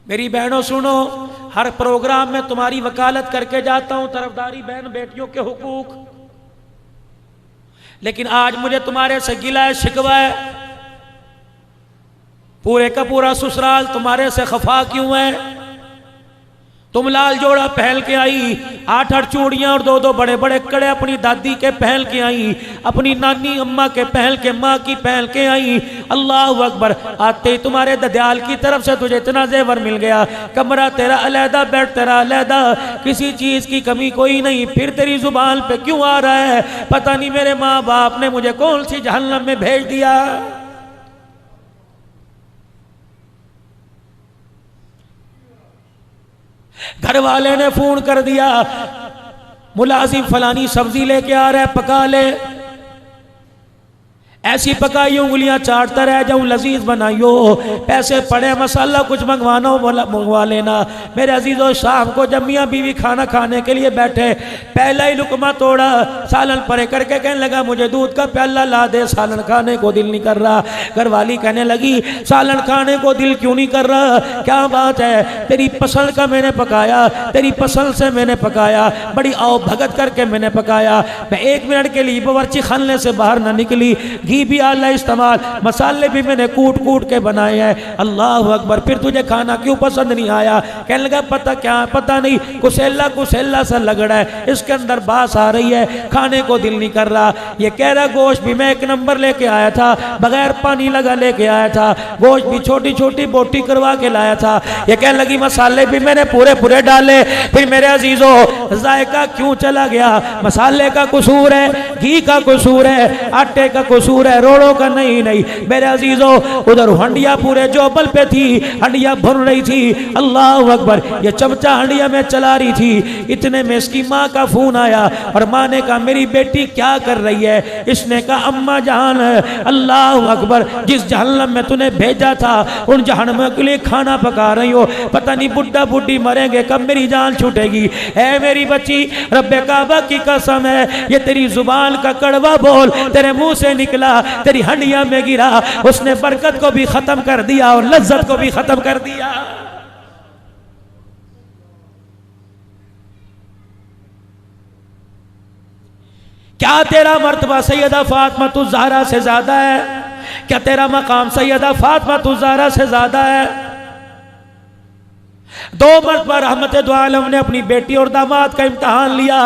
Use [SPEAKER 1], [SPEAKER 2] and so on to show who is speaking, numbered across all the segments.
[SPEAKER 1] मेरी बहनों सुनो, हर प्रोग्राम में तुम्हारी वकालत करके जाता हूं, तरफदारी बहन बेटियों के हुकूक, लेकिन आज मुझे तुम्हारे से गिला है, शिकवा है। पूरे का पूरा ससुराल तुम्हारे से खफा क्यों है? तुम लाल जोड़ा पहन के आई, 8-8 चूड़ियां और 2-2 बड़े बड़े कड़े अपनी दादी के पहन के आई, अपनी नानी अम्मा के पहन के, माँ की पहन के आई। अल्लाह अकबर। आते ही तुम्हारे ददयाल की तरफ से तुझे इतना जेवर मिल गया, कमरा तेरा अलहदा, बेड तेरा अलहदा, किसी चीज की कमी कोई नहीं। फिर तेरी जुबान पे क्यों आ रहा है? पता नहीं मेरे माँ बाप ने मुझे कौन सी जहन्नम में भेज दिया। घर वाले ने फोन कर दिया, मुलाजिम फलानी सब्जी लेके आ रहा है, पका ले। ऐसी पकाई उंगलियां चाटता रह जाऊं, लजीज बनाइयो। पैसे पड़े, मसाला कुछ मंगवाना हो मंगवा लेना। मेरे अजीजों, शाम को जब मियां बीवी खाना खाने के लिए बैठे, पहला ही लुकमा तोड़ा, सालन परे करके कहने लगा मुझे दूध का प्याला ला दे, सालन खाने को दिल नहीं कर रहा। घरवाली कहने लगी सालन खाने को दिल क्यों नहीं कर रहा? क्या बात है? तेरी पसंद का मैंने पकाया, तेरी पसंद से मैंने पकाया, बड़ी आओ भगत करके मैंने पकाया। मैं 1 मिनट के लिए बावर्ची खाने से बाहर ना निकली, घी भी आला इस्तेमाल, मसाले भी मैंने कूट कूट के बनाए हैं। अल्लाह अकबर। फिर तुझे खाना क्यों पसंद नहीं आया? कहने लगा पता क्या, पता नहीं, कुसेला कुसेला सा लग रहा है, इसके अंदर बास आ रही है, खाने को दिल नहीं कर रहा। ये कह रहा गोश्त भी मैं 1 नंबर लेके आया था, बगैर पानी लगा लेके आया था, गोश्त भी छोटी छोटी बोटी करवा के लाया था। ये कहने लगी मसाले भी मैंने पूरे पूरे डाले। फिर मेरे अजीजों, जायका क्यों चला गया? मसाले का कसूर है, घी का कसूर है, आटे का कसूर है, रोड़ों का नहीं। मेरे अजीजों, उधर हंडिया पूरे जोबल पे थी, हंडिया भर रही थी। अल्लाह अकबर। ये चमचा हंडिया में चला रही थी, इतने में इसकी माँ का फोन आया और माँ ने कहा मेरी बेटी क्या कर रही है? इसने कहा अम्मा जान, अल्लाह अकबर, जिस जहन्नम में तूने भेजा था उन जहन्नम के लिए खाना पका रही हो। पता नहीं बुढ़ा बुढ़ी मरेंगे कब मेरी जान छूटेगी। है मेरी बच्ची, रब्बे काबा की कसम है, ये तेरी जुबान का कड़वा बोल तेरे मुंह से निकला, तेरी हंडिया में गिरा, उसने बरकत को भी खत्म कर दिया और लज्जत को भी खत्म कर दिया। क्या तेरा मर्तबा सैयदा फातिमा तुज़ ज़हरा से ज्यादा है? क्या तेरा मकाम सैयदा फातिमा तुज़ ज़हरा से ज्यादा है? 2 मरतबा रहमत दो आलम ने अपनी बेटी और दामाद का इम्तहान लिया।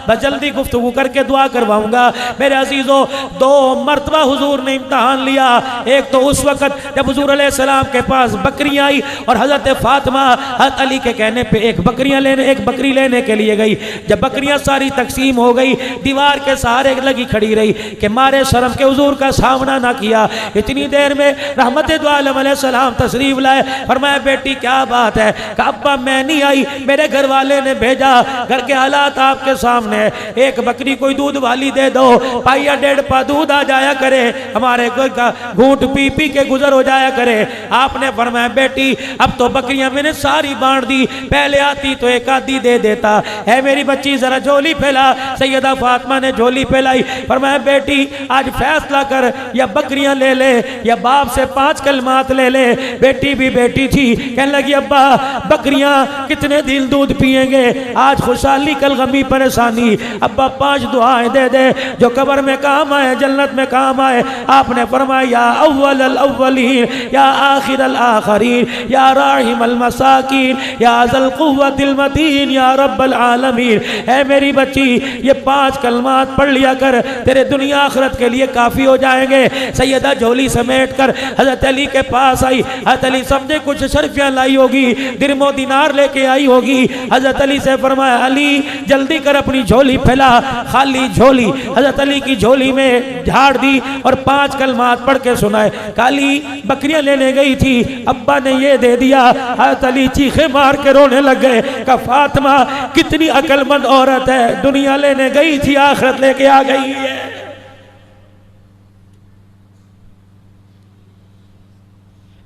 [SPEAKER 1] मैं जल्दी गुफ्तगू करके दुआ करवाऊंगा। मेरे अजीजों, 2 मरतबा हुजूर ने इम्तहान लिया। एक तो उस वक़्त जब हुजूर अलैहिस्सलाम के पास बकरियां आई और हज़रत फातिमा हज़रत अली के कहने पे एक बकरी लेने के लिए गई। जब बकरियां सारी तकसीम हो गई, दीवार के सहारे लगी खड़ी रही कि मारे शर्म के हुजूर का सामना ना किया। इतनी देर में रहमत दो आलम अलैहिस्सलाम तशरीफ लाए। फरमाया बेटी क्या बात है? अब्बा मैं नहीं आई, मेरे घर वाले ने भेजा, घर के हालात आपके सामने, एक बकरी कोई दूध वाली दे दो, पाइया 1.5 पा दूध आ जाया करे, हमारे घूंट पी पी के गुजर हो जाया करे। आपने फरमाया बेटी अब तो बकरियां मैंने सारी बांट दी, पहले आती तो एक आधी दे देता। है मेरी बच्ची जरा झोली फैला। सैयदा फातिमा ने झोली फैलाई। फरमाया बेटी आज फैसला कर, या बकरियां ले ले या बाप से 5 कलमात ले ले। बेटी भी बेटी थी, कहने लगी अब्बा बकरियां कितने दिन दूध पिएंगे, आज खुशहाली कल गमी परेशानी। अब्बा 5 दुआएं दे दे जो कब्र में काम आए, जन्नत में काम आए। आपने फरमाया या अव्वल अल अव्वलीन, या आखिर अल आखिरीन, या राहिम अल मसाकीन, या ज़ल कुव्वतिल मतीन, या रब्बल आलमीन। है मेरी बच्ची ये 5 कलमात पढ़ लिया कर, तेरे दुनिया आखिरत के लिए काफी हो जाएंगे। सैयदा झोली समेट कर हजरत अली के पास आई। हजरत अली समझे कुछ शर्फियां लाई होगी, दिरमो दिनार लेके आई होगी। हजरत अली से फरमाया अली जल्दी कर अपनी झोली फैला। खाली झोली हजरत अली की झोली में झाड़ दी और 5 कलमात पढ़ के सुनाए। काली बकरियां लेने गई थी, अब्बा ने ये दे दिया। हजरत अली चीखे मार के रोने लग गए। का फातिमा कितनी अक्लमंद औरत है, दुनिया लेने गई थी आखिरत लेके आ गई है।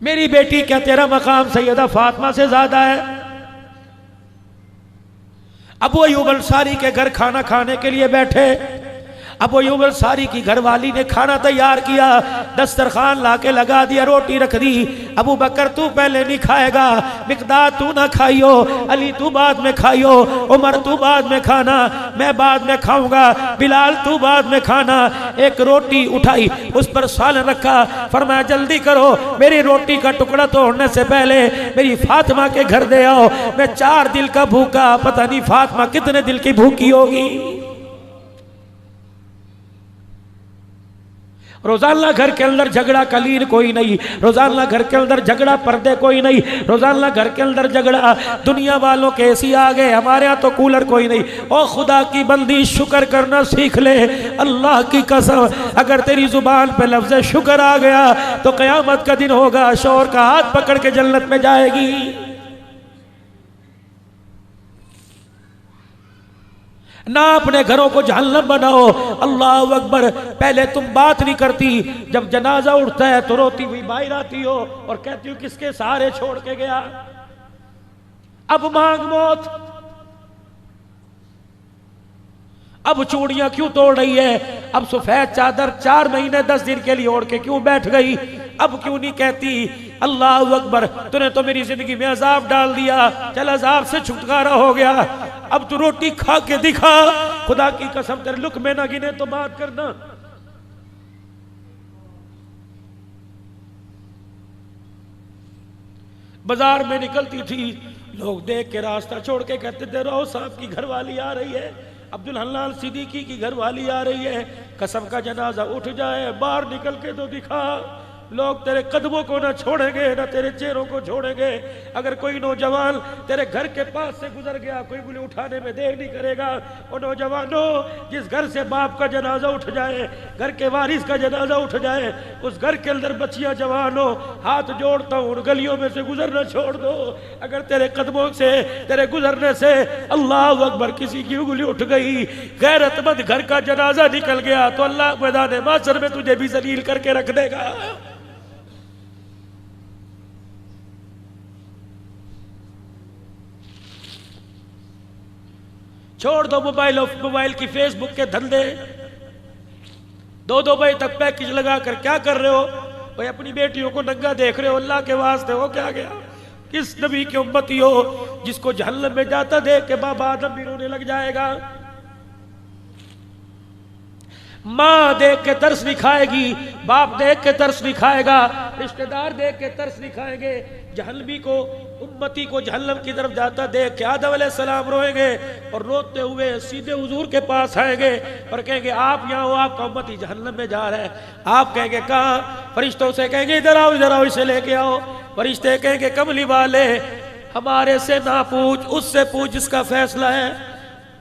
[SPEAKER 1] मेरी बेटी क्या तेरा मकाम सैयदा फातिमा से ज्यादा है? अबू अय्यूब अंसारी के घर खाना खाने के लिए बैठे। अबू अय्यूब अंसारी की घरवाली ने खाना तैयार किया, दस्तरखान लाके लगा दिया, रोटी रख दी। अबू बकर तू पहले नहीं खाएगा, मिकदाद तू ना खाइयो, अली तू बाद में खाइयो, उमर तू बाद में खाना, मैं बाद में खाऊंगा, बिलाल तू बाद में खाना। एक रोटी उठाई, उस पर सालन रखा, फरमाया जल्दी करो, मेरी रोटी का टुकड़ा तोड़ने से पहले मेरी फातिमा के घर दे आओ, मैं 4 दिन का भूखा, पता नहीं फातिमा कितने दिल की भूखी होगी। रोजाना घर के अंदर झगड़ा, कलीन कोई नहीं, रोजाना घर के अंदर झगड़ा, पर्दे कोई नहीं, रोजाना घर के अंदर झगड़ा, दुनिया वालों के एसी आ गए, हमारे यहाँ तो कूलर कोई नहीं। ओ खुदा की बंदी शुक्र करना सीख ले, अल्लाह की कसम अगर तेरी जुबान पे लफ्ज़ शुक्र आ गया तो क़यामत का दिन होगा, शौहर का हाथ पकड़ के जन्नत में जाएगी। ना अपने घरों को जहन्नम बनाओ। अल्लाह अकबर। पहले तुम बात नहीं करती, जब जनाजा उठता है तो रोती हुई बाहर आती हो और कहती हो किसके सहारे छोड़ के गया, अब मांग मौत। अब चूड़ियां क्यों तोड़ रही है, अब सफेद चादर 4 महीने 10 दिन के लिए ओढ़ के क्यों बैठ गई, अब क्यों नहीं कहती अल्लाह अकबर, तूने तो मेरी जिंदगी में अजाब डाल दिया, चल अजाब से छुटकारा हो गया, अब तू रोटी खा के दिखा, खुदा की कसम तेरे लुक़मे ना गिने तो बात करना। बाजार में निकलती थी, लोग देख के रास्ता छोड़ के कहते थे रहो साहब की घरवाली आ रही है, अब्दुल हन्नान सिद्दीकी की घरवाली आ रही है, कसम का जनाजा उठ जाए, बाहर निकल के तो दिखा। लोग तेरे कदमों को ना छोड़ेंगे ना तेरे चेहरों को छोड़ेंगे। अगर कोई नौजवान तेरे घर के पास से गुजर गया, कोई बोले उठाने में देर नहीं करेगा। और नौजवानों, जिस घर से बाप का जनाजा उठ जाए, घर के वारिस का जनाजा उठ जाए, उस घर के अंदर बच्चियां जवान हो, हाथ जोड़ता हूँ उन गलियों में से गुजरना छोड़ दो। अगर तेरे कदमों से, तेरे गुजरने से अल्लाह अकबर किसी की उंगली उठ गई, गैरतमंद घर का जनाजा निकल गया, तो अल्लाह मैदान माशर में तुझे भी जलील करके रख देगा। छोड़ दो मोबाइल की फेसबुक के धंधे, 2-2 बजे तक पैकेज लगा कर क्या कर रहे हो भाई, अपनी बेटियों को नंगा देख रहे हो, अल्लाह के वास्ते हो क्या गया। किस नबी की उम्मती हो जिसको जहन्नम में जाता देख के बाबा आदम भी रोने लग जाएगा, माँ देख के तरस नहीं खाएगी, बाप देख के तरस नहीं खाएगा, रिश्तेदार देख के तरस नहीं खाएंगे। जहन्नमी को, उम्मती को जहन्नम की तरफ जाता देख के आदम अलैहिस्सलाम रोएंगे और रोते हुए सीधे हुजूर के पास आएंगे और कहेंगे आप यहाँ हो, आपका उम्मती जहन्नम में जा रहा है। आप कहेंगे कहाँ, फरिश्तों से कहेंगे इधर आओ इसे लेके आओ। फरिश्ते कहेंगे कमली वाले हमारे से ना पूछ, उससे पूछ जिसका फैसला है।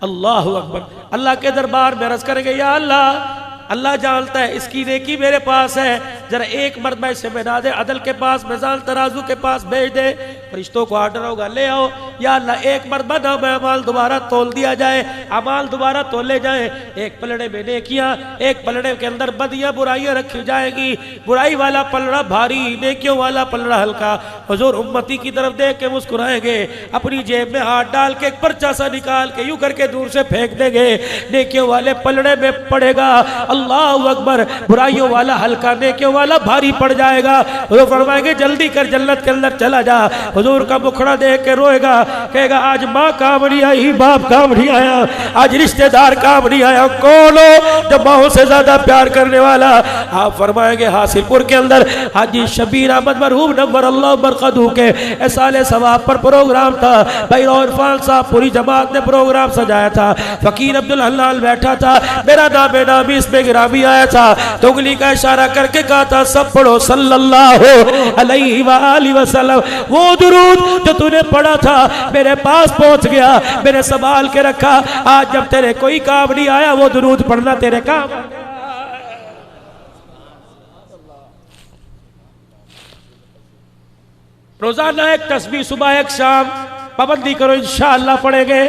[SPEAKER 1] अल्लाह अकबर। अल्लाह के दरबार में अर्ज करेंगे या अल्लाह, अल्लाह जानता है इसकी नेकी मेरे पास है, जरा एक मरतबा इसे मिला दे, अदल के पास, मिजान तराजू के पास भेज दे। फरिश्तों को आर्डर होगा ले आओ, या अल्लाह एक मरतबा ना अमाल दोबारा तोल दिया जाए, अमाल दोबारा तोले जाए, एक पलड़े में नेकियां, एक पलड़े के अंदर बदियां बुराइयां रखी जाएगी, बुराई वाला पलड़ा भारी, नेकियों वाला पलड़ा हल्का। हुजूर उम्मती की तरफ देख के मुस्कुराएंगे, अपनी जेब में हाथ डाल के एक पर्चा सा निकाल के यूं करके दूर से फेंक देंगे, नेकियों वाले पलड़े में पड़ेगा। अल्लाह अकबर। बुराइयों वाला हल्का, नेकियों वाला भारी पड़ जाएगा। हुजूर फरमाएंगे जल्दी कर, जन्नत के अंदर चला जा। हुजूर का मुखड़ा देख के रोएगा, कहेगा आज माँ काम नहीं आई, बाप काम नहीं आया, आज रिश्तेदार काम नहीं आया, कौन हो जो माँ से ज्यादा प्यार करने वाला। आप फरमाएंगे हासिलपुर के अंदर हाजी शबीर अहमद मरहूम नव्वर अल्लाह बरकतहू के साले सवाब पर प्रोग्राम था। भाई इरफान साहब पूरी जमात ने प्रोग्राम सजाया था, फकीर अब्दुल हलाल बैठा था, मेरा नाम नामी इसमें गिरामी आया था, तो उंगली का इशारा करके कहा था सब पढ़ो सल्लल्लाहु अलैहि वसल्लम। वो दुरूद जो तूने पढ़ा था मेरे पास पहुंच गया, मैंने संभाल के रखा, आज जब तेरे कोई काम नहीं आया वो दुरूद पढ़ना तेरे काम। रोजाना एक तस्बीह सुबह एक शाम पाबंदी करो, इंशाअल्लाह पढ़ेंगे।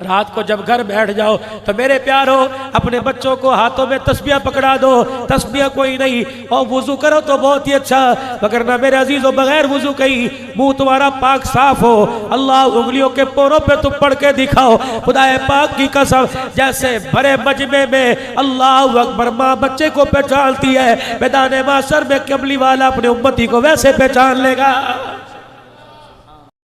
[SPEAKER 1] रात को जब घर बैठ जाओ तो मेरे प्यारो अपने बच्चों को हाथों में तस्बिया पकड़ा दो, तस्बिया कोई नहीं, और वुजू करो तो बहुत ही अच्छा, मगर ना मेरे अजीजों बगैर वुजू कहीं मुंह तुम्हारा पाक साफ हो, अल्लाह उंगलियों के पोरों पे तुम पढ़ के दिखाओ, खुदाए पाक की कसम जैसे भरे मजमे में अल्लाह अकबर माँ बच्चे को पहचानती है, मैदान माशर में कमली वाला अपने उम्मती को वैसे पहचान लेगा।